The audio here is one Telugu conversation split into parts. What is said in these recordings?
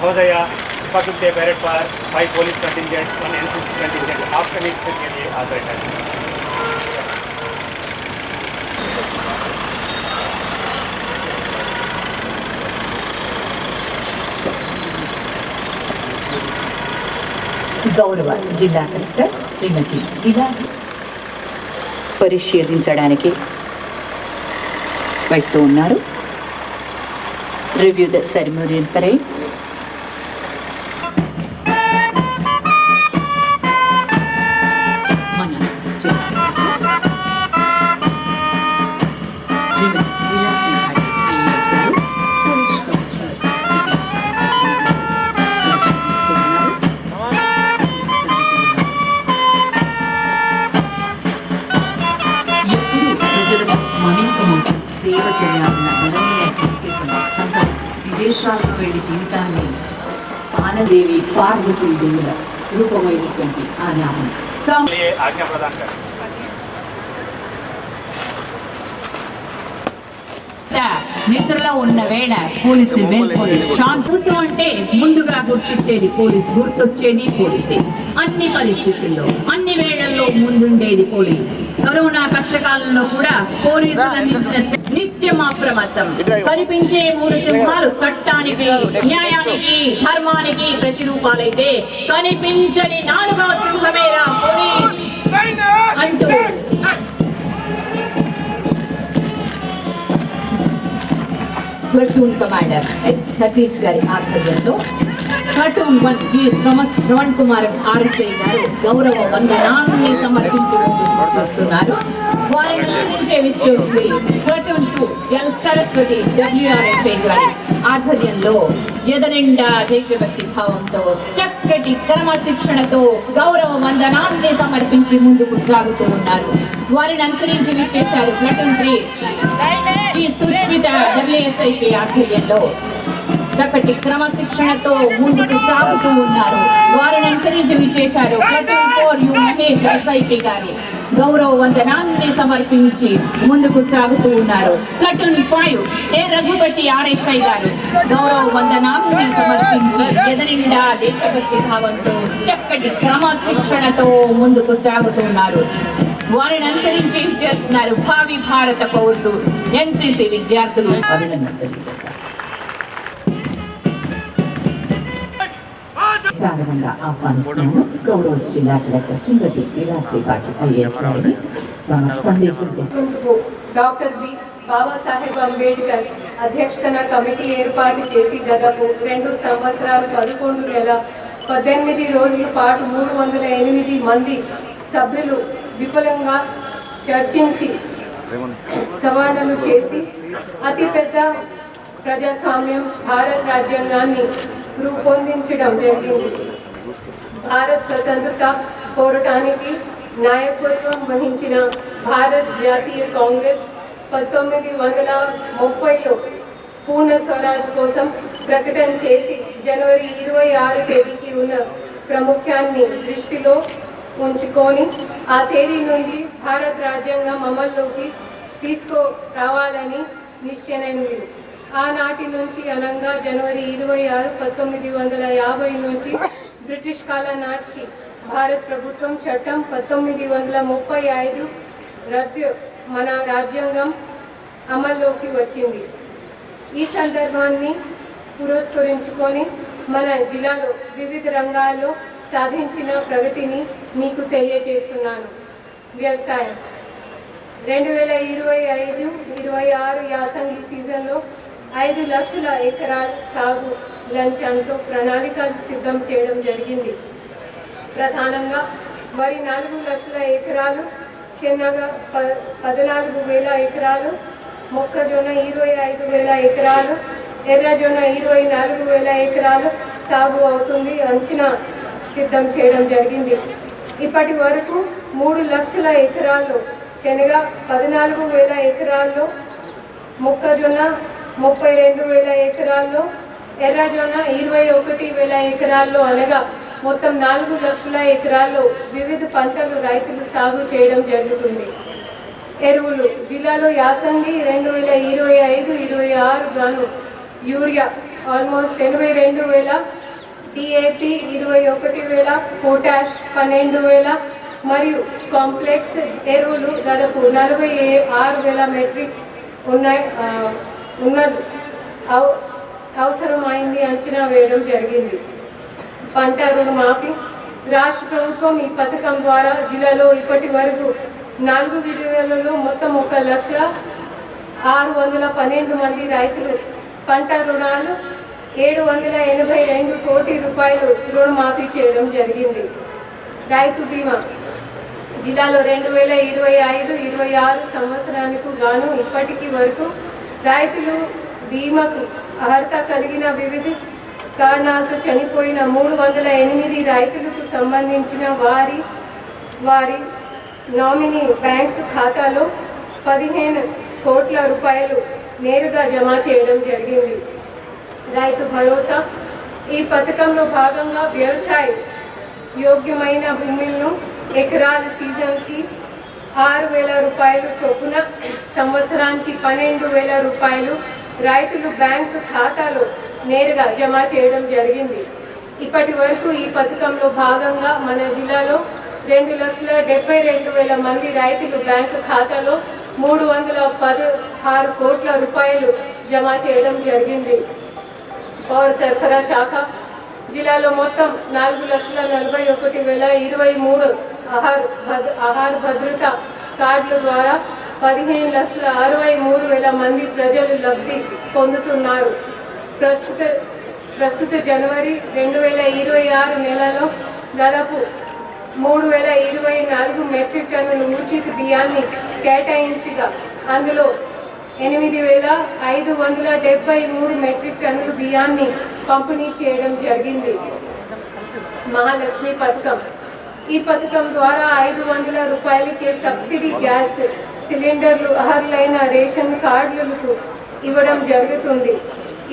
महोदया उपयुक्त पैरेड पर 5 पुलिस कंटिंजेंट 1 एनसीसी कंटिंजेंट आपका निरीक्षण के लिए आते हैं। గౌరవ జిల్లా కలెక్టర్ శ్రీమతి ఇలా పరిశీలించడానికి వెళ్తూ ఉన్నారు. Review the ceremonial parade. సేవ చేయాలన్న బలమైన సంకల్పం సంకల్పం విదేశాల్లో వెళ్లి జీవితాన్ని ఆనదేవి పార్వతీ దేవుల రూపమైనటువంటి ఆ నామం నిద్రలో ఉన్న వేళ పోలీసు మేల్కొని శాంతితో అంటే ముందుగా గుర్తొచ్చేది పోలీసు, గుర్తొచ్చేది పోలీసే. అన్ని పరిస్థితుల్లో అన్ని వేళల్లో ముందుండేది పోలీసు. కరోనా కష్టకాలంలో కూడా పోలీసులు అందించిన నిత్యం అప్రమత్తం. కనిపించే 3 సింహాలు చట్టానికి, న్యాయానికి, ధర్మానికి ప్రతిరూపాలైతే కనిపించని 4వ సింహమేరా పోలీస్ అంటూ ప్లటూన్ కమాండర్ ఎస్ సతీష్ గారి ఆధ్వర్యంలో platoon 1 G Shravan Kumar RSI గారు గౌరవ వందనాన్ని సమర్పించి చేస్తున్నారు. వారిని అనుసరించే విస్తృతి ప్లటూన్ 2 ఎల్ సరస్వతి డబ్ల్యూఆర్ఎస్ఐ గారి ఆధ్వర్యంలో ఎదనిండా దేశభక్తి భావంతో చక్కటి క్రమశిక్షణతో గౌరవ వందనాన్ని సమర్పించి ముందుకు సాగుతూ ఉన్నారు. వారిని అనుసరించి విచ్చేశారు ప్లటూన్ 3 జి సుష్మిత డబ్ల్యూఎస్ఐపి ఆధ్వర్యంలో చక్కటి క్రమశిక్షణతో ముందుకు సాగుతూ ఉన్నారు. వారిని అనుసరించి విచ్చేశారు ప్లటూన్ 4 యు మహేష్ ఎస్ఐపి గారు గౌరవ వందనాన్ని సమర్పించి ముందుకు సాగుతూ ఉన్నారు. ప్లటూన్ 5 ఏ రఘుపతి ఆర్ఎస్ఐ గారు గౌరవ వందనాన్ని సమర్పించి ఎదనిండా దేశభక్తి భావంతో చక్కటి క్రమశిక్షణతో ముందుకు సాగుతున్నారు. వారిని అనుసరించి చేస్తున్నారు భావి భారత పౌరులు ఎన్సిసి విద్యార్థులు. సాధారణంగా ఆహ్వానిస్తున్నాను. గౌరవ జిల్లా కలెక్టర్ శ్రీమతి ఇలా త్రిపాఠి ఐఏఎస్ గారిని తమ సందేశం డాక్టర్ బి బాబాసాహెబ్ అంబేద్కర్ అధ్యక్షతన కమిటీ ఏర్పాటు చేసి దాదాపు 2 సంవత్సరాలు 11 నెల 18 రోజుల పాటు 308 మంది సభ్యులు విపులంగా చర్చించి సవరణలు చేసి అతిపెద్ద ప్రజాస్వామ్యం భారత రాజ్యాంగాన్ని రూపొందించడం జరిగింది. భారత్ స్వతంత్రత పోరాటానికి నాయకత్వం వహించిన భారత్ జాతీయ కాంగ్రెస్ 1930లో పూర్ణ స్వరాజ్ కోసం ప్రకటన చేసి జనవరి 26 తేదీకి ఉన్న ప్రాముఖ్యాన్ని దృష్టిలో ఉంచుకొని ఆ తేదీ నుంచి భారత రాజ్యాంగం అమల్లోకి తీసుకురావాలని నిశ్చయించింది. ఆనాటి నుంచి అనగా జనవరి 26, 1950 నుంచి బ్రిటిష్ కాలం నాటికి భారత ప్రభుత్వం చట్టం 1935 రద్దు మన రాజ్యాంగం అమల్లోకి వచ్చింది. ఈ సందర్భాన్ని పురస్కరించుకొని మన జిల్లాలో వివిధ రంగాల్లో సాధించిన ప్రగతిని మీకు తెలియజేస్తున్నాను. వ్యవసాయం 2025-26 యాసంగి సీజన్లో 5 లక్షల ఎకరాల సాగు లక్ష్యంతో ప్రణాళికలు సిద్ధం చేయడం జరిగింది. ప్రధానంగా వరి 4 లక్షల ఎకరాలు, శనగ 14,000 ఎకరాలు, మొక్కజొన్న 25,000 ఎకరాలు, ఎర్రజొన్న 24,000 ఎకరాలు సాగు అవుతుంది అంచనా సిద్ధం చేయడం జరిగింది. ఇప్పటి వరకు 3 లక్షల ఎకరాల్లో శనగ, 14,000 ఎకరాల్లో మొక్కజొన్న, 32,000 ఎకరాల్లో ఎర్రజొన్న, 21,000 ఎకరాల్లో అనగా మొత్తం 4 లక్షల ఎకరాల్లో వివిధ పంటలు రైతులు సాగు చేయడం జరుగుతుంది. ఎరువులు జిల్లాలో యాసంగి 2025-26 గాను యూరియా ఆల్మోస్ట్ 82,000, డిఏపి 21,000, పొటాష్ 12,000 మరియు కాంప్లెక్స్ ఎరువులు దాదాపు 46,000 మెట్రిక్ అవసరమైంది అంచనా వేయడం జరిగింది. పంట రుణమాఫీ రాష్ట్ర ప్రభుత్వం ఈ పథకం ద్వారా జిల్లాలో ఇప్పటి వరకు 4 విడతలలో మొత్తం 1,612 మంది రైతులు పంట రుణాలు 782 కోట్ల రూపాయలు రుణమాఫీ చేయడం జరిగింది. రైతు బీమా జిల్లాలో 2025-26 సంవత్సరానికి గాను ఇప్పటికి వరకు రైతులు బీమాకు అర్హత కలిగిన వివిధ కారణాలతో చనిపోయిన 308 రైతులకు సంబంధించిన వారి నామినీ బ్యాంక్ ఖాతాలో 15 కోట్ల రూపాయలు నేరుగా జమ చేయడం జరిగింది. రైతు భరోసా ఈ పథకంలో భాగంగా వ్యవసాయ యోగ్యమైన భూములను ఎకరాల సీజన్కి 6,000 రూపాయలు చొప్పున సంవత్సరానికి 12,000 రూపాయలు రైతులు బ్యాంకు ఖాతాలో నేరుగా జమ చేయడం జరిగింది. ఇప్పటి వరకు ఈ పథకంలో భాగంగా మన జిల్లాలో 2,72,000 మంది రైతులు బ్యాంకు ఖాతాలో 316 కోట్ల రూపాయలు జమ చేయడం జరిగింది. పౌర సరఫరా శాఖ జిల్లాలో మొత్తం 4,41,023 ఆహార భద్రత కార్డుల ద్వారా 15,63,000 మంది ప్రజలు లబ్ధి పొందుతున్నారు. ప్రస్తుత జనవరి 2026 నెలలో దాదాపు 3,024 మెట్రిక్ టన్నుల ఉచిత బియ్యాన్ని కేటాయించగా అందులో 8,573 మెట్రిక్ టన్నుల బియ్యాన్ని పంపిణీ చేయడం జరిగింది. మహాలక్ష్మి పథకం ఈ పథకం ద్వారా 500 రూపాయలకే సబ్సిడీ గ్యాస్ సిలిండర్లు అర్హులైన రేషన్ కార్డులకు ఇవ్వడం జరుగుతుంది.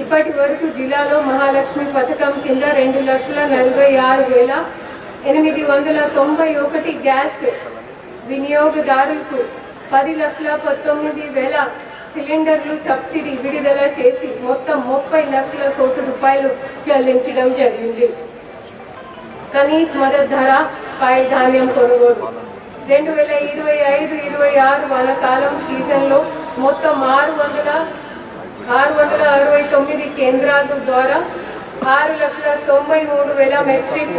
ఇప్పటి వరకు జిల్లాలో మహాలక్ష్మి పథకం కింద 2,46,891 గ్యాస్ వినియోగదారులకు 10,19,000 సిలిండర్లు సబ్సిడీ విడుదల చేసి మొత్తం 30 లక్షల కోట్ల రూపాయలు చెల్లించడం జరిగింది. కనీస మద్దతు ధర పై ధాన్యం కొనుగోలు 2025-26 వానాకాలం సీజన్లో మొత్తం 669 కేంద్రాల ద్వారా 6,93,000 మెట్రిక్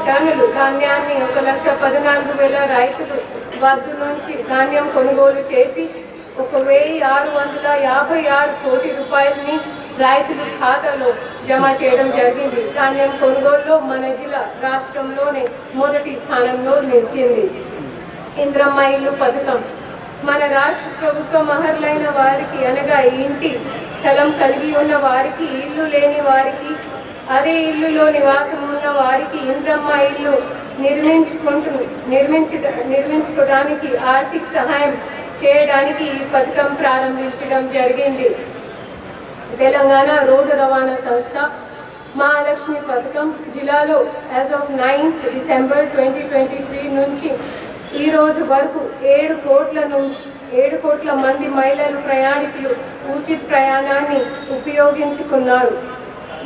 టన్నులు ధాన్యాన్ని 1,14,000 రైతులు వద్ద నుంచి ధాన్యం కొనుగోలు చేసి 1,656 కోట్ల రూపాయలని రైతుల ఖాతాలో జమ చేయడం జరిగింది. ధాన్యం కొనుగోలులో మన జిల్లా రాష్ట్రంలోనే మొదటి స్థానంలో నిలిచింది. ఇంద్రమ్మ ఇల్లు పథకం మన రాష్ట్ర ప్రభుత్వం అర్హులైన వారికి అనగా ఇంటి స్థలం కలిగి ఉన్న వారికి, ఇల్లు లేని వారికి, అదే ఇల్లులో నివాసం ఉన్న వారికి ఇంద్రమ్మ ఇల్లు నిర్మించుకోవడానికి ఆర్థిక సహాయం చేయడానికి ఈ పథకం ప్రారంభించడం జరిగింది. తెలంగాణ రోడ్డు రవాణా సంస్థ మహాలక్ష్మి పథకం జిల్లాలో యాజ్ ఆఫ్ 9th డిసెంబర్ 2023 నుంచి ఈ రోజు వరకు 7 కోట్ల మంది మహిళలు ప్రయాణికులు ఉచిత ప్రయాణాన్ని ఉపయోగించుకున్నారు.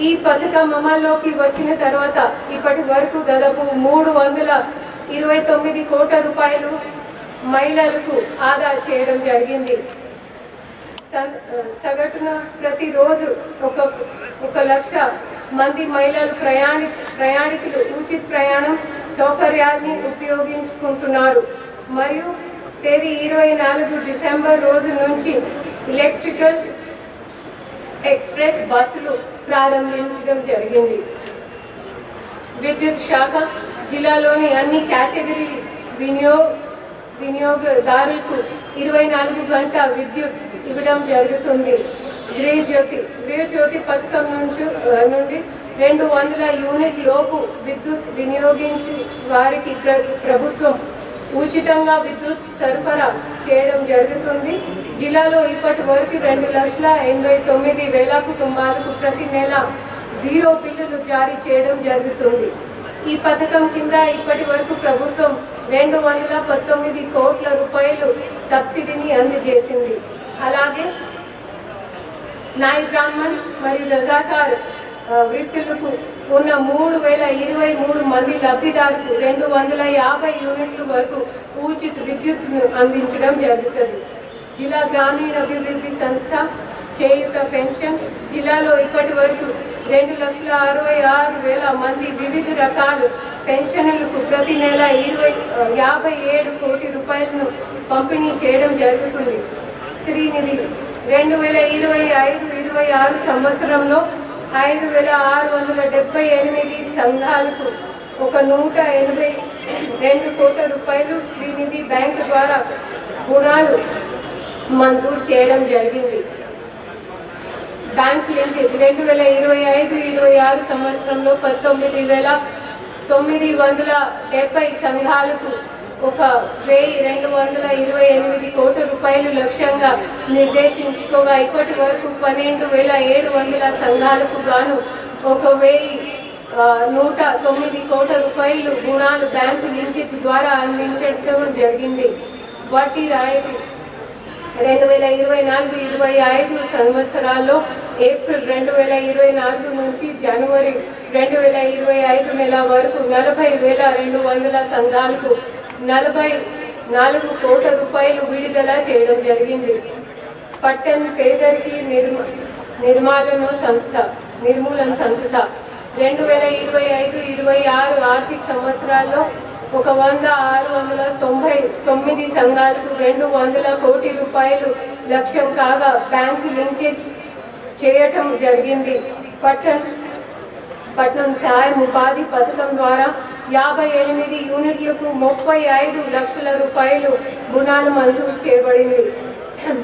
ఈ పథకం అమల్లోకి వచ్చిన తర్వాత ఇప్పటి వరకు దాదాపు 329 కోట్ల రూపాయలు మహిళలకు ఆదా చేయడం జరిగింది. సగటున ప్రతిరోజు 1 లక్ష మంది మహిళలు ప్రయాణికులు ఉచిత ప్రయాణం సౌకర్యాన్ని ఉపయోగించుకుంటున్నారు. మరియు తేదీ 24 డిసెంబర్ రోజు నుంచి ఎలక్ట్రికల్ ఎక్స్ప్రెస్ బస్సులు ప్రారంభించడం జరిగింది. విద్యుత్ శాఖ జిల్లాలోని అన్ని కేటగిరీ వినియోగదారులకు 24 గంటల విద్యుత్ ఇవ్వడం జరుగుతుంది. గృహజ్యోతి పథకం నుండి 200 యూనిట్ లోపు విద్యుత్ వినియోగించి వారికి ప్రభుత్వం ఉచితంగా విద్యుత్ సరఫరా చేయడం జరుగుతుంది. జిల్లాలో ఇప్పటి వరకు 2,89,000 కుటుంబాలకు ప్రతి నెల 0 బిల్లులు జారీ చేయడం జరుగుతుంది. ఈ పథకం కింద ఇప్పటి వరకు ప్రభుత్వం 219 కోట్ల రూపాయలు సబ్సిడీని అందజేసింది. అలాగే నాయ బ్రాహ్మణ్ మరియు రజాకార్ వృత్తులకు ఉన్న 3023 మంది లబ్ధిదారులకు 250 యూనిట్ల వరకు ఉచిత విద్యుత్తును అందించడం జరుగుతుంది. జిల్లా గ్రామీణ అభివృద్ధి సంస్థ చేయూత పెన్షన్ జిల్లాలో ఇప్పటి వరకు 2,66,000 మంది వివిధ రకాల పెన్షన్లకు ప్రతి నెల 57 కోటి రూపాయలను పంపిణీ చేయడం జరుగుతుంది. స్త్రీ నిధి 2025-26 సంవత్సరంలో 5,678 సంఘాలకు 182 కోట్ల రూపాయలు శ్రీనిధి బ్యాంక్ ద్వారా రుణాలు మంజూరు చేయడం జరిగింది. బ్యాంక్ లింకేజ్ 2025-26 సంవత్సరంలో 19,970 సంఘాలకు 1,228 కోట్ల రూపాయలు లక్ష్యంగా నిర్దేశించుకోగా ఇప్పటి వరకు 12,700 సంఘాలకు గాను 1,109 కోట్ల రూపాయలు రుణాలు బ్యాంకు లింకేజ్ ద్వారా అందించడం జరిగింది. వడ్డీ రాయితీ 2024-25 సంవత్సరాల్లో ఏప్రిల్ 2024 నుంచి జనవరి 2025 నెల వరకు 40,200 సంఘాలకు 44 కోట్ల రూపాయలు విడుదల చేయడం జరిగింది. పట్టణ పేదరికీ నిర్మూలన సంస్థ 2025-26 ఆర్థిక సంవత్సరాల్లో 1,699 సంఘాలకు 200 కోటి రూపాయలు లక్ష్యం కాగా బ్యాంకు లింకేజ్ చేయటం జరిగింది. పట్నం సహాయం ఉపాధి పథకం ద్వారా 58 యూనిట్లకు 35 లక్షల రూపాయలు రుణాలు మంజూరు చేయబడింది.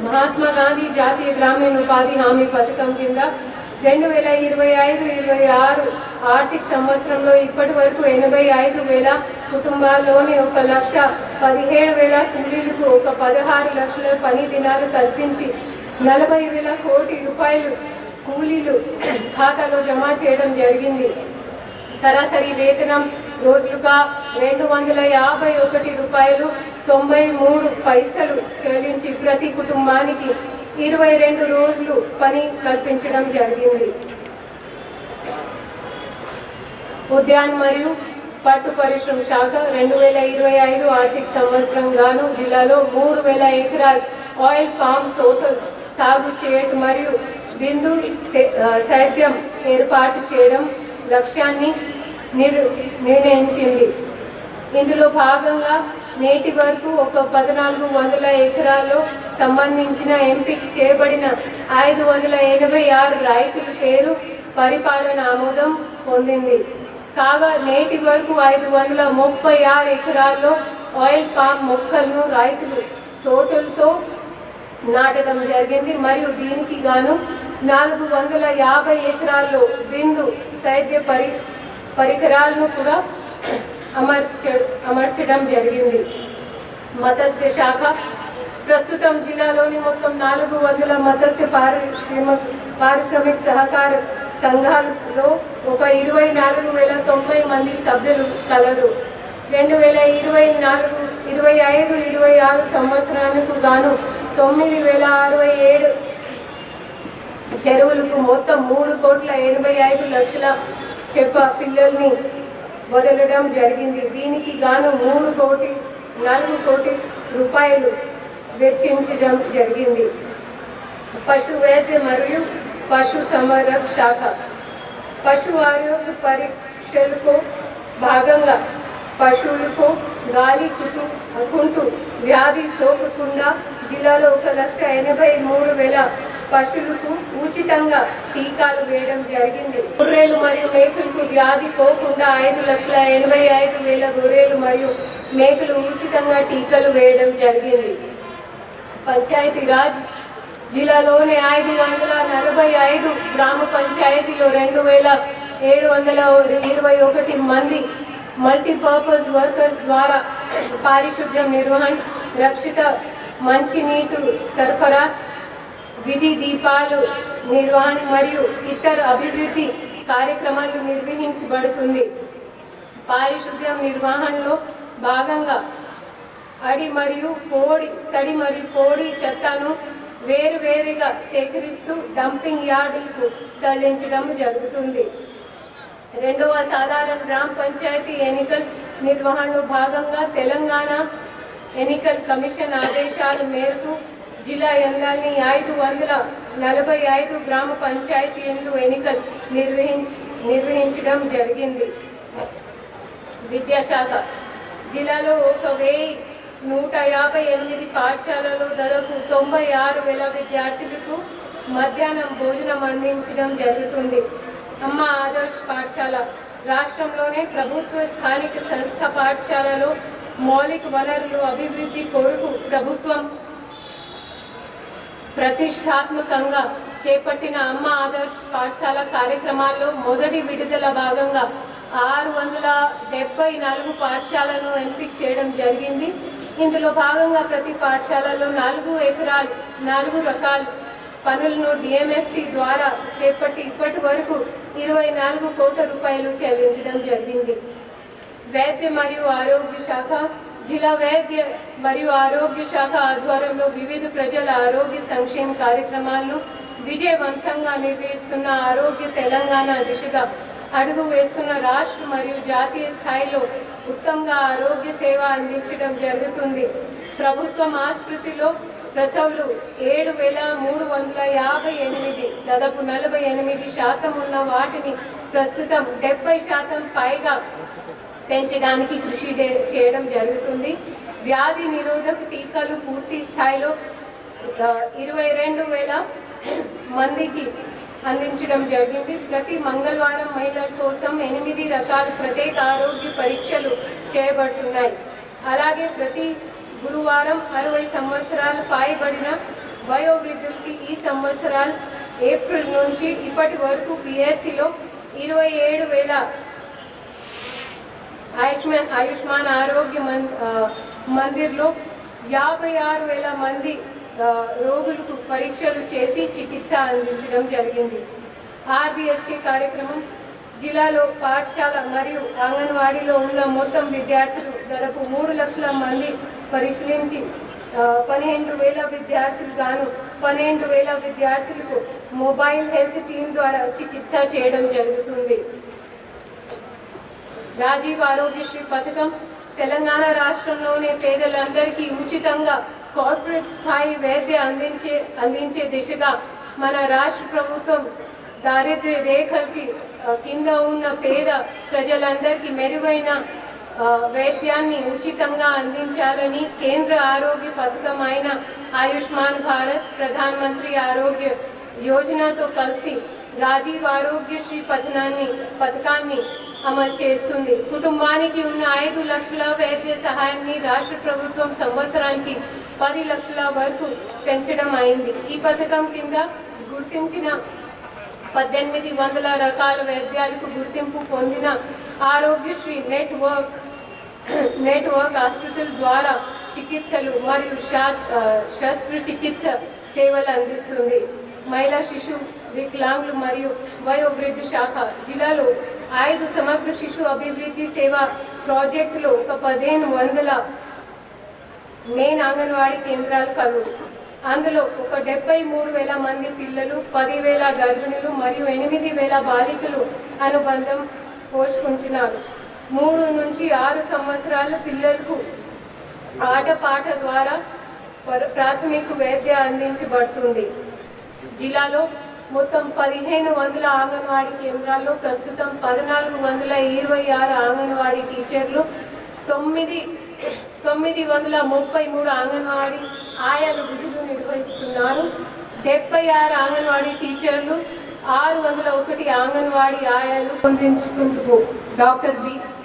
మహాత్మా గాంధీ జాతీయ గ్రామీణ ఉపాధి హామీ పథకం కింద 2025-26 ఆర్థిక సంవత్సరంలో ఇప్పటి వరకు 85,000 కుటుంబాల్లోని 1,17,000 కూలీలకు 16 లక్షల పని దినాలు కల్పించి 40,000 కోటి రూపాయలు కూలీలు ఖాతాలో జమ చేయడం జరిగింది. సరాసరి వేతనం రోజులుగా 251 రూపాయలు 93 పైసలు చెల్లించి ప్రతి కుటుంబానికి 22 రోజులు పని కల్పించడం జరిగింది. ఉద్యాన మరియు పట్టు పరిశ్రమ శాఖ 2025 ఆర్థిక సంవత్సరం గాను జిల్లాలో 3,000 ఎకరాల ఆయిల్ పామ్ తోటలు సాగు చేయడం మరియు బిందు సేద్యం ఏర్పాటు చేయడం లక్ష్యాన్ని నిర్ణయించింది. ఇందులో భాగంగా నేటి వరకు 1,400 ఎకరాల్లో సంబంధించిన ఎంపిక చేయబడిన 586 రైతుల పేరు పరిపాలన ఆమోదం పొందింది. కాగా నేటి వరకు 536 ఎకరాల్లో ఆయిల్ పామ్ మొక్కలను రైతులు తోటలతో నాటడం జరిగింది మరియు దీనికి గాను 450 ఎకరాల్లో బిందు సేద్య పరికరాలను కూడా అమర్చడం జరిగింది. మత్స్య శాఖ ప్రస్తుతం జిల్లాలోని మొత్తం 400 మత్స్య పారిశ్రామిక సహకార సంఘాలలో 24,090 మంది సభ్యులు కలరు. 2024-25-26 సంవత్సరానికి గాను 9,067 చెరువులకు మొత్తం 3,85,00,000 చేప పిల్లల్ని వదలడం జరిగింది. దీనికి గాను 4 కోటి రూపాయలు వెచ్చించడం జరిగింది. పశు వైద్య మరియు పశు సంవర్ధక శాఖ పశు ఆరోగ్య పరీక్షలకు భాగంగా పశువులకు గాలి కుంటు వ్యాధి సోకకుండా జిల్లాలో 1,83,000 పశువులకు ఉచితంగా టీకాలు వేయడం జరిగింది. గొర్రెలు మరియు మేకలకు వ్యాధి పోకుండా 5,85,000 గొర్రెలు మరియు మేకలు ఉచితంగా టీకాలు వేయడం జరిగింది. పంచాయతీరాజ్ జిల్లాలోని 545 గ్రామ పంచాయతీలో 2,721 మంది మల్టీపర్పస్ వర్కర్స్ ద్వారా పారిశుద్ధ్యం నిర్వహణ, రక్షిత మంచినీటి సరఫరా, విధి దీపాలు నిర్వహణ మరియు ఇతర అభివృద్ధి కార్యక్రమాలు నిర్వహించబడుతుంది. పారిశుద్ధ్యం నిర్వహణలో భాగంగా తడి మరియు పొడి చెత్తను వేరువేరుగా సేకరిస్తూ డంపింగ్ యార్డులకు తరలించడం జరుగుతుంది. రెండవ సాధారణ గ్రామ పంచాయతీ ఎన్నికల నిర్వహణలో భాగంగా తెలంగాణ ఎన్నికల కమిషన్ ఆదేశాల మేరకు జిల్లా యంత్రాన్ని 545 గ్రామ పంచాయతీలు ఎన్నికలు నిర్వహించడం జరిగింది. విద్యాశాఖ జిల్లాలో 1158 పాఠశాలలో దాదాపు 96,000 విద్యార్థులకు మధ్యాహ్నం భోజనం అందించడం జరుగుతుంది. అమ్మ ఆదర్శ్ పాఠశాల రాష్ట్రంలోనే ప్రభుత్వ స్థానిక సంస్థ పాఠశాలలో మౌలిక వనరులు అభివృద్ధి కొరకు ప్రభుత్వం ప్రతిష్టాత్మకంగా చేపట్టిన అమ్మ ఆదర్శ్ పాఠశాల కార్యక్రమాల్లో మొదటి విడుదల భాగంగా 674 పాఠశాలను ఎంపిక చేయడం జరిగింది. ఇందులో భాగంగా ప్రతి పాఠశాలలో 4 ఎకరాలు 4 రకాల పనులను డిఎంఎఫ్టి ద్వారా చేపట్టి ఇప్పటి వరకు 24 కోట్ల రూపాయలు చెల్లించడం జరిగింది. వైద్య మరియు ఆరోగ్య శాఖ జిల్లా వైద్య మరియు ఆరోగ్య శాఖ ఆధ్వర్యంలో వివిధ ప్రజల ఆరోగ్య సంక్షేమ కార్యక్రమాలను విజయవంతంగా నిర్వహిస్తున్న ఆరోగ్య తెలంగాణ దిశగా అడుగు వేస్తున్న రాష్ట్ర మరియు జాతీయ స్థాయిలో ఉత్తమంగా ఆరోగ్య సేవ అందించడం జరుగుతుంది. ప్రభుత్వం ఆసుపత్రిలో ప్రసవులు 7,358 దాదాపు 48% ఉన్న వాటిని ప్రస్తుతం 70% పైగా పెంచడానికి కృషి చేయడం జరుగుతుంది. వ్యాధి నిరోధక టీకాలు పూర్తి స్థాయిలో 22,000 మందికి అందించడం జరిగింది. ప్రతి మంగళవారం మహిళల కోసం 8 రకాల ప్రత్యేక ఆరోగ్య పరీక్షలు చేయబడుతున్నాయి. అలాగే ప్రతి గురువారం 60 సంవత్సరాలు పైబడిన వయోవృద్ధులకి ఈ సంవత్సరాలు ఏప్రిల్ నుంచి ఇప్పటి వరకు పిహెచ్సిలో 27,000 ఆయుష్మాన్ ఆరోగ్య మందిర్లో 56,000 మంది రోగులకు పరీక్షలు చేసి చికిత్స అందించడం జరిగింది. ఆర్జీఎస్టీ కార్యక్రమం జిల్లాలో పాఠశాల మరియు అంగన్వాడీలో ఉన్న మొత్తం విద్యార్థులు దాదాపు 3 లక్షల మంది పరిశీలించి 15,000 విద్యార్థులు గాను 12,000 విద్యార్థులకు మొబైల్ హెల్త్ టీమ్ ద్వారా చికిత్స చేయడం జరుగుతుంది. రాజీవ్ ఆరోగ్యశ్రీ పథకం తెలంగాణ రాష్ట్రంలోని పేదలందరికీ ఉచితంగా కార్పొరేట్ స్థాయి వైద్య అందించే దిశగా మన రాష్ట్ర ప్రభుత్వం దారిద్ర్య రేఖకి కింద ఉన్న పేద ప్రజలందరికీ మెరుగైన వైద్యాన్ని ఉచితంగా అందించాలని కేంద్ర ఆరోగ్య పథకం అయిన ఆయుష్మాన్ భారత్ ప్రధాన మంత్రి ఆరోగ్య యోజనతో కలిసి రాజీవ్ ఆరోగ్యశ్రీ పథకాన్ని అమలు చేస్తుంది. కుటుంబానికి ఉన్న 5 లక్షల వైద్య సహాయాన్ని రాష్ట్ర ప్రభుత్వం సంవత్సరానికి 10 లక్షల వరకు పెంచడం అయింది. ఈ పథకం కింద గుర్తించిన 1800 రకాల వైద్యాలకు గుర్తింపు పొందిన ఆరోగ్యశ్రీ నెట్వర్క్ హాస్పిటల్ ద్వారా చికిత్సలు మరియు శస్త్రచికిత్స సేవలు అందిస్తుంది. మహిళా శిశు వికలాంగులు మరియు వయోవృద్ధి శాఖ జిల్లాలో 5 సమగ్ర శిశు అభివృద్ధి సేవా ప్రాజెక్టులో 1,500 మెయిన్ అంగన్వాడీ కేంద్రాలు కలవు. అందులో 73,000 మంది పిల్లలు, 10,000 గర్భిణులు మరియు 8,000 బాలికలు అనుబంధం పోషించున్నారు. 3 నుంచి 6 సంవత్సరాల పిల్లలకు ఆటపాట ద్వారా ప్రాథమిక వైద్య అందించబడుతుంది. జిల్లాలో మొత్తం 1,500 అంగన్వాడీ కేంద్రాల్లో ప్రస్తుతం 1,426 అంగన్వాడీ టీచర్లు, 933 అంగన్వాడీ ఆయాలు విధులు నిర్వహిస్తున్నారు. 76 అంగన్వాడీ టీచర్లు, 601 అంగన్వాడీ ఆయాలు పొందించుకుంటూ డాక్టర్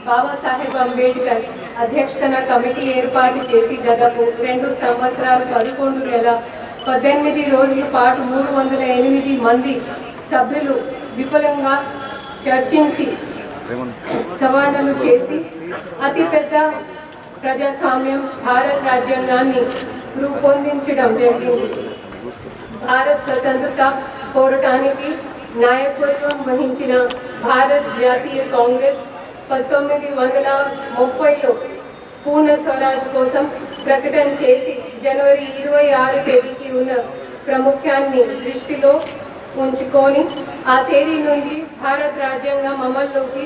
బాబాసాహెబ్ అంబేద్కర్ అధ్యక్షతన కమిటీ ఏర్పాటు చేసి దాదాపు 2 సంవత్సరాలు 11 నెలల 18 రోజుల పాటు 308 మంది సభ్యులు విపులంగా చర్చించి సవరణలు చేసి అతిపెద్ద ప్రజాస్వామ్యం భారత రాజ్యాంగాన్ని రూపొందించడం జరిగింది. భారత్ స్వతంత్రత పోరాటానికి నాయకత్వం వహించిన భారత్ జాతీయ కాంగ్రెస్ 1930లో పూర్ణ స్వరాజ్ కోసం ప్రకటన చేసి జనవరి 26 తేదీకి ఉన్న ప్రాముఖ్యాన్ని దృష్టిలో ఉంచుకొని ఆ తేదీ నుంచి భారత రాజ్యాంగం అమల్లోకి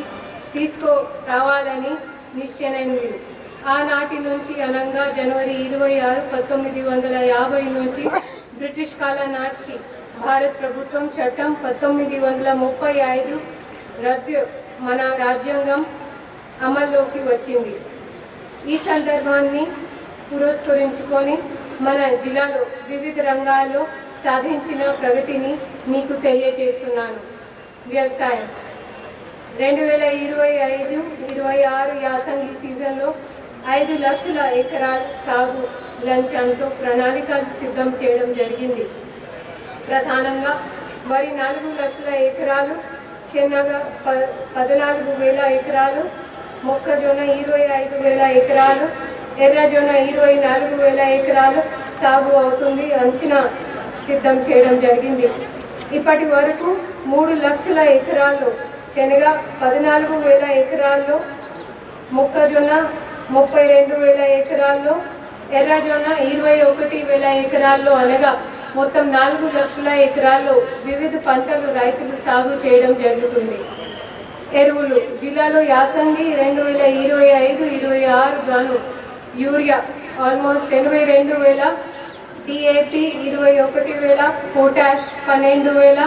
తీసుకురావాలని నిశ్చయించింది. ఆనాటి నుంచి అనగా జనవరి 26, 1950 నుంచి బ్రిటిష్ కాలం నాటికి భారత ప్రభుత్వం చట్టం 1935 రద్దు మన రాజ్యాంగం అమల్లోకి వచ్చింది. ఈ సందర్భాన్ని పురస్కరించుకొని మన జిల్లాలో వివిధ రంగాల్లో సాధించిన ప్రగతిని మీకు తెలియజేస్తున్నాను. వ్యవసాయం 2025-26 యాసంగి సీజన్లో 5 లక్షల ఎకరాల సాగు లక్ష్యంతో ప్రణాళికలు సిద్ధం చేయడం జరిగింది. ప్రధానంగా వరి 4 లక్షల ఎకరాలు, శనగ 14,000 ఎకరాలు, మొక్కజొన్న 25,000 ఎకరాలు, ఎర్రజొన్న 24,000 ఎకరాలు సాగు అవుతుంది అంచనా సిద్ధం చేయడం జరిగింది. ఇప్పటి వరకు 3 లక్షల ఎకరాల్లో శనగ, 14,000 ఎకరాల్లో మొక్కజొన్న, 32,000 ఎకరాల్లో ఎర్రజొన్న, 21,000 ఎకరాల్లో అనగా మొత్తం 4 లక్షల ఎకరాల్లో వివిధ పంటలు రైతులు సాగు చేయడం జరుగుతుంది. ఎరువులు జిల్లాలో యాసంగి 2025-26 గాను యూరియా ఆల్మోస్ట్ 82,000, డిఏపి 21,000, పొటాష్ 12,000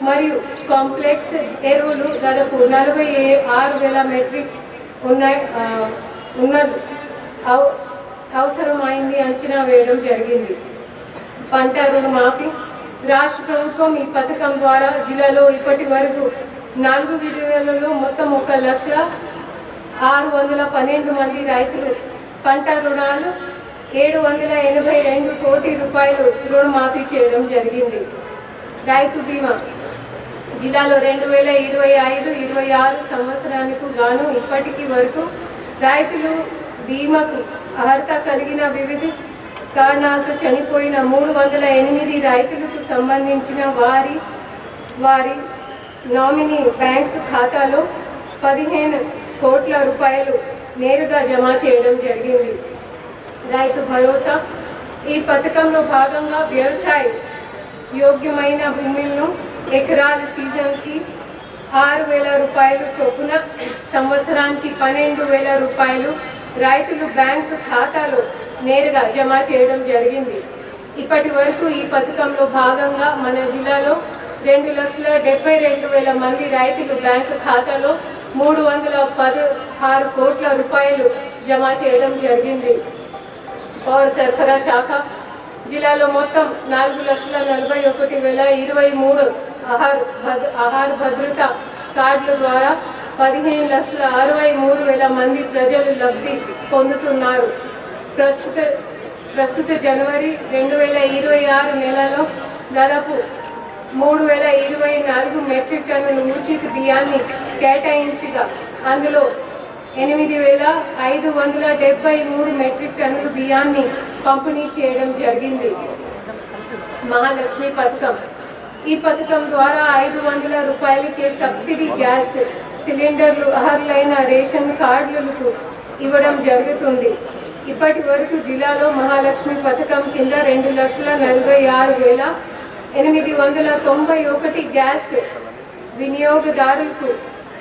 మరియు కాంప్లెక్స్ ఎరువులు దాదాపు 46,000 మెట్రిక్ అవసరమైంది అంచనా వేయడం జరిగింది. పంట రుణమాఫీ రాష్ట్ర ప్రభుత్వం ఈ పథకం ద్వారా జిల్లాలో ఇప్పటి వరకు 4 విడతలలో మొత్తం 1,612 మంది రైతులు పంట రుణాలు 782 కోటి రూపాయలు రుణమాఫీ చేయడం జరిగింది. రైతు బీమా జిల్లాలో 2025-26 సంవత్సరానికి గాను ఇప్పటికి వరకు రైతులు బీమాకు అర్హత కలిగిన వివిధ కారణాలతో చనిపోయిన 308 రైతులకు సంబంధించిన వారి నామినీ బ్యాంక్ ఖాతాలో 15 కోట్ల రూపాయలు నేరుగా జమ చేయడం జరిగింది. రైతు భరోసా ఈ పథకంలో భాగంగా వ్యవసాయ యోగ్యమైన భూములను ఎకరాల సీజన్కి 6,000 రూపాయలు చొప్పున సంవత్సరానికి 12,000 రూపాయలు రైతులు బ్యాంకు ఖాతాలో నేరుగా జమ చేయడం జరిగింది. ఇప్పటి వరకు ఈ పథకంలో భాగంగా మన జిల్లాలో 2,72,000 మంది రైతులు బ్యాంకు ఖాతాలో 316 కోట్ల రూపాయలు జమ చేయడం జరిగింది. పౌర సరఫరా శాఖ జిల్లాలో మొత్తం 4,41,023 ఆహార భద్రత కార్డుల ద్వారా 15,63,000 మంది ప్రజలు లబ్ధి పొందుతున్నారు. ప్రస్తుత జనవరి 2026 నెలలో దాదాపు 3,024 మెట్రిక్ టన్నుల ఉచిత బియ్యాన్ని కేటాయించగా అందులో 8,573 మెట్రిక్ టన్నుల బియ్యాన్ని పంపిణీ చేయడం జరిగింది. మహాలక్ష్మి పథకం ఈ పథకం ద్వారా 500 రూపాయలకే సబ్సిడీ గ్యాస్ సిలిండర్లు అర్హులైన రేషన్ కార్డులకు ఇవ్వడం జరుగుతుంది. ఇప్పటి వరకు జిల్లాలో మహాలక్ష్మి పథకం కింద 2,46,891 గ్యాస్ వినియోగదారులకు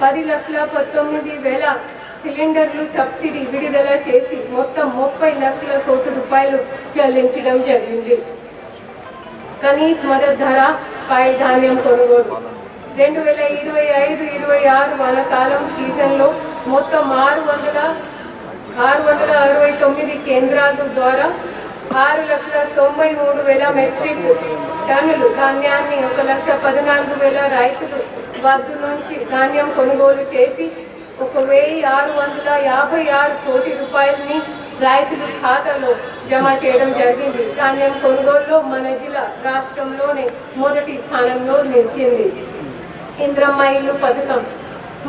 10,19,000 సిలిండర్లు సబ్సిడీ విడుదల చేసి మొత్తం 30 లక్షల కోట్ల రూపాయలు చెల్లించడం జరిగింది. కనీస మద్దతు ధర పై ధాన్యం కొనుగోలు 2025-26 వానాకాలం సీజన్లో మొత్తం 669 కేంద్రాల ద్వారా 6,93,000 మెట్రిక్ టన్నులు ధాన్యాన్ని 1,14,000 రైతులు వద్ద నుంచి ధాన్యం కొనుగోలు చేసి 1,656 కోటి రూపాయలని రైతుల ఖాతాలో జమ చేయడం జరిగింది. ధాన్యం కొనుగోలులో మన జిల్లా రాష్ట్రంలోనే మొదటి స్థానంలో నిలిచింది. ఇంద్రమ్మ ఇల్లు పథకం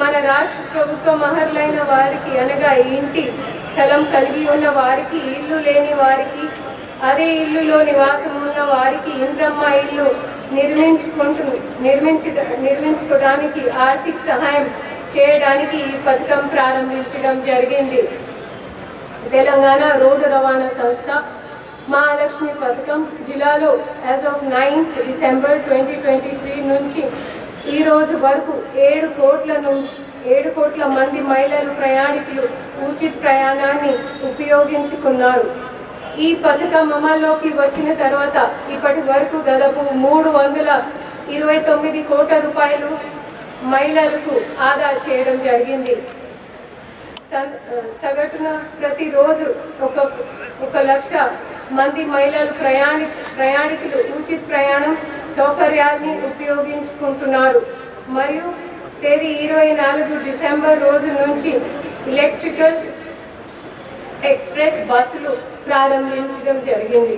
మన రాష్ట్ర ప్రభుత్వం అర్హులైన వారికి అనగా ఇంటి స్థలం కలిగి ఉన్న వారికి, ఇల్లు లేని వారికి, అదే ఇల్లులో నివాసం ఉన్న వారికి ఇంద్రమ్మ ఇల్లు నిర్మించుకోవడానికి ఆర్థిక సహాయం చేయడానికి ఈ పథకం ప్రారంభించడం జరిగింది. తెలంగాణ రోడ్డు రవాణా సంస్థ మహాలక్ష్మి పథకం జిల్లాలో యాజ్ ఆఫ్ 9th డిసెంబర్ 2023 నుంచి ఈ రోజు వరకు 7 కోట్ల మంది మహిళలు ప్రయాణికులు ఉచిత ప్రయాణాన్ని ఉపయోగించుకున్నారు. ఈ పథకం అమల్లోకి వచ్చిన తర్వాత ఇప్పటి వరకు దాదాపు 329 కోట్ల రూపాయలు మహిళలకు ఆదా చేయడం జరిగింది. సగటున ప్రతిరోజు ఒక లక్ష మంది మహిళలు ప్రయాణికులు ఉచిత ప్రయాణం సౌకర్యాన్ని ఉపయోగించుకుంటున్నారు. మరియు తేదీ 24 డిసెంబర్ రోజు నుంచి ఎలక్ట్రికల్ ఎక్స్ప్రెస్ బస్సులు ప్రారంభించడం జరిగింది.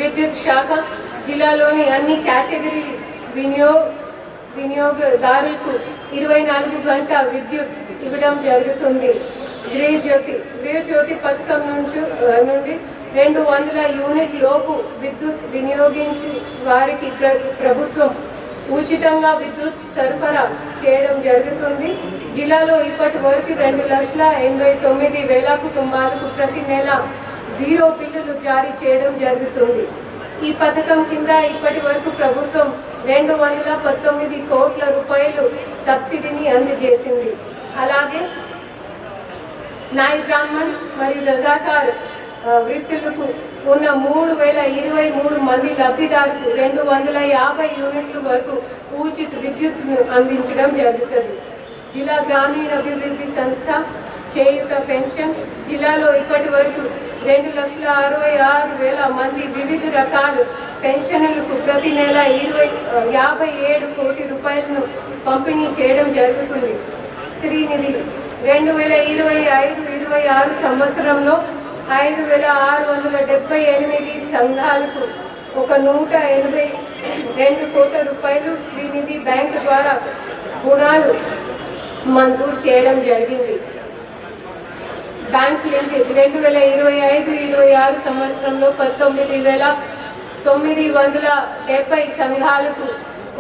విద్యుత్ శాఖ జిల్లాలోని అన్ని కేటగిరీ వినియోగదారులకు 24 గంటల విద్యుత్ ఇవ్వడం జరుగుతుంది. గృహజ్యోతి పథకం నుండి 200 యూనిట్ లోపు విద్యుత్ వినియోగించి వారికి ప్రభుత్వం ఉచితంగా విద్యుత్ సరఫరా చేయడం జరుగుతుంది. జిల్లాలో ఇప్పటి వరకు 2,89,000 కుటుంబాలకు ప్రతి నెల 0 బిల్లులు జారీ చేయడం జరుగుతుంది. ఈ పథకం కింద ఇప్పటి వరకు ప్రభుత్వం 219 కోట్ల రూపాయలు సబ్సిడీని అందజేసింది. అలాగే నాయి బ్రాహ్మణ్ మరియు రజాకార్ వృత్తులకు ఉన్న 3,023 మంది లబ్ధిదారులకు 250 యూనిట్ల వరకు ఉచిత విద్యుత్ను అందించడం జరుగుతుంది. జిల్లా గ్రామీణ అభివృద్ధి సంస్థ చేయూత పెన్షన్ జిల్లాలో ఇప్పటి వరకు 2,66,000 మంది వివిధ రకాల పెన్షన్లకు ప్రతి నెల 57 కోట్ల రూపాయలను పంపిణీ చేయడం జరుగుతుంది. స్త్రీ నిధి 2025-26 సంవత్సరంలో 5,678 సంఘాలకు 182 కోట్ల రూపాయలు శ్రీనిధి బ్యాంక్ ద్వారా రుణాలు మంజూరు చేయడం జరిగింది. బ్యాంక్ లింకేజ్ 2025-26 సంవత్సరంలో 19,970 సంఘాలకు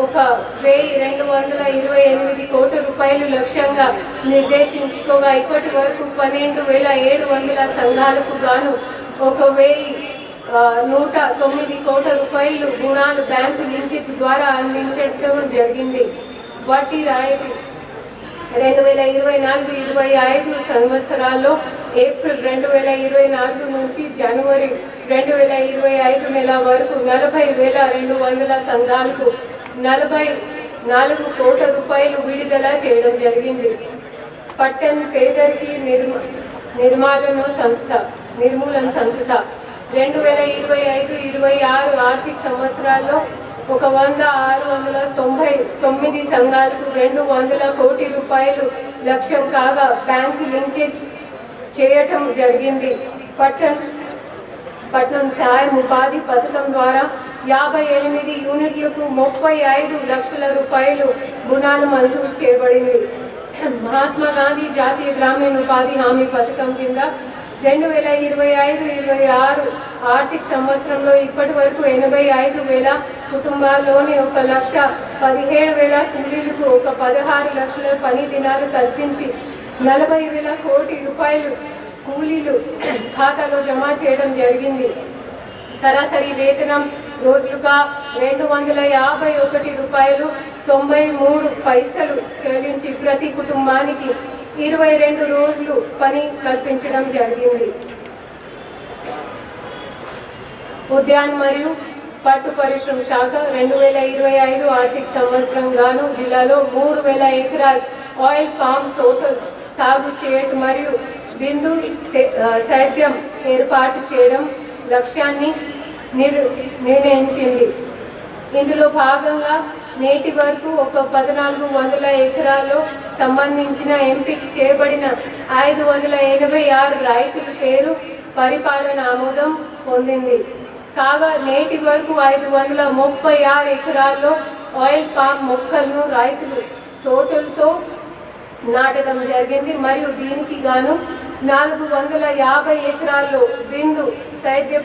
1,228 కోట్ల రూపాయలు లక్ష్యంగా నిర్దేశించుకోగా ఇప్పటి వరకు 12,700 సంఘాలకు గాను 1,109 కోట్ల రూపాయలు రుణాలు బ్యాంకు లింకేజ్ ద్వారా అందించడం జరిగింది. వడ్డీ రాయితీ 2024-25 సంవత్సరాల్లో ఏప్రిల్ 2024 నుంచి జనవరి 2025 నెల వరకు 40,200 సంఘాలకు 44 కోట్ల రూపాయలు విడుదల చేయడం జరిగింది. పట్టణ పేదరిక నిర్మూలన సంస్థ 2025-26 ఆర్థిక సంవత్సరాల్లో 1,699 సంఘాలకు 200 కోట్ల రూపాయలు లక్ష్యం కాగా బ్యాంకు లింకేజ్ చేయటం జరిగింది. పట్టణం సహాయం ఉపాధి పథకం ద్వారా 58 యూనిట్లకు 35 లక్షల రూపాయలు రుణాలు మంజూరు చేయబడింది. మహాత్మా గాంధీ జాతీయ గ్రామీణ ఉపాధి హామీ పథకం కింద 2025-26 ఆర్థిక సంవత్సరంలో ఇప్పటి వరకు 85,000 కుటుంబాల్లోని 1,17,000 కూలీలకు 16 లక్షల పని దినాలు కల్పించి 40,000 కోట్ల రూపాయలు కూలీలు ఖాతాలో జమ చేయడం జరిగింది. సరాసరి వేతనం రోజులుగా 251 రూపాయలు 93 పైసలు చెల్లించి ప్రతి కుటుంబానికి 22 రోజులు పని కల్పించడం జరిగింది. ఉద్యాన మరియు పట్టు పరిశ్రమ శాఖ 2025 ఆర్థిక సంవత్సరం గాను జిల్లాలో 3,000 ఎకరాల ఆయిల్ పామ్ తోటలు సాగు చేయడం మరియు బిందు సేద్యం ఏర్పాటు చేయడం లక్ష్యాన్ని నిర్ణయించింది. ఇందులో భాగంగా నేటి వరకు 1,400 ఎకరాల్లో సంబంధించిన ఎంపిక చేయబడిన 586 రైతుల పేరు పరిపాలన ఆమోదం పొందింది. కాగా నేటి వరకు 536 ఎకరాల్లో ఆయిల్ పామ్ మొక్కలను రైతులు తోటలతో నాటడం జరిగింది. మరియు దీనికి గాను 450 ఎకరాల్లో బిందు సేద్య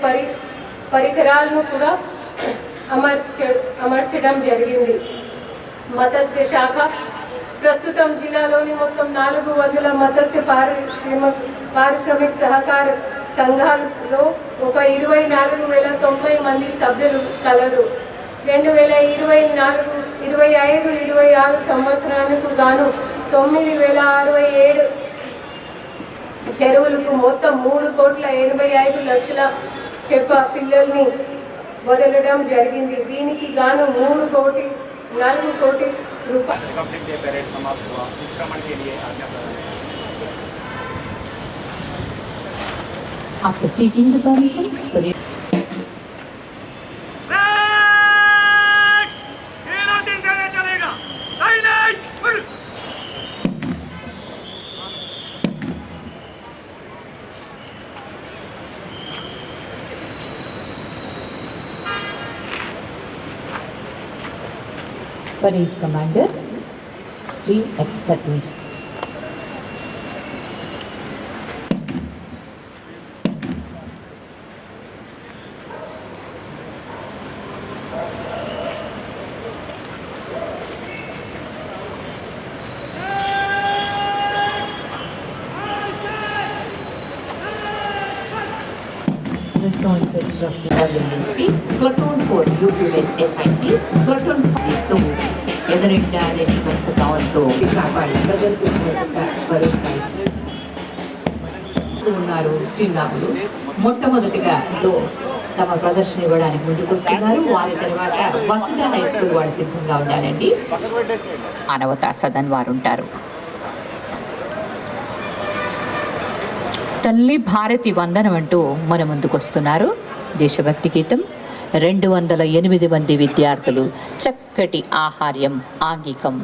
పరికరాలను కూడా అమర్చడం జరిగింది. మత్స్య శాఖ ప్రస్తుతం జిల్లాలోని మొత్తం 400 మత్స్య పారిశ్రామిక సహకార సంఘాలలో ఒక 24,090 మంది సభ్యులు కలరు. 2024-25-26 సంవత్సరానికి గాను 9,067 చెరువులకు మొత్తం 3,85,00,000 చెప్ప పిల్లల్ని వదలడం జరిగింది. దీనికి గాను 4 కోటి రూపాయలు रिपब्लिक डे परेड समाप्त हुआ। इस क्रमण के लिए आज्ञा प्रदान करें। After seeking the permission, parade commander Sri X. Satish. Platoon 4 UPS SIT, Platoon 5 ఇస్తూ ఎదురిండా దేశభక్తితో కాపాడి ప్రజలకు ఉన్నారు. శ్రీరాములు మొట్టమొదటిగా తమ ప్రదర్శన ఇవ్వడానికి ముందుకు వస్తున్నారు. వారి తర్వాత వసుధ హై స్కూల్ వాళ్ళు సిద్ధంగా ఉండాలండి. మానవతా సదన్ వారు ఉంటారు. తల్లి భారతి వందనం అంటూ మన ముందుకు వస్తున్నారు. దేశభక్తి గీతం 208 మంది విద్యార్థులు చక్కటి ఆహార్యం ఆంగికం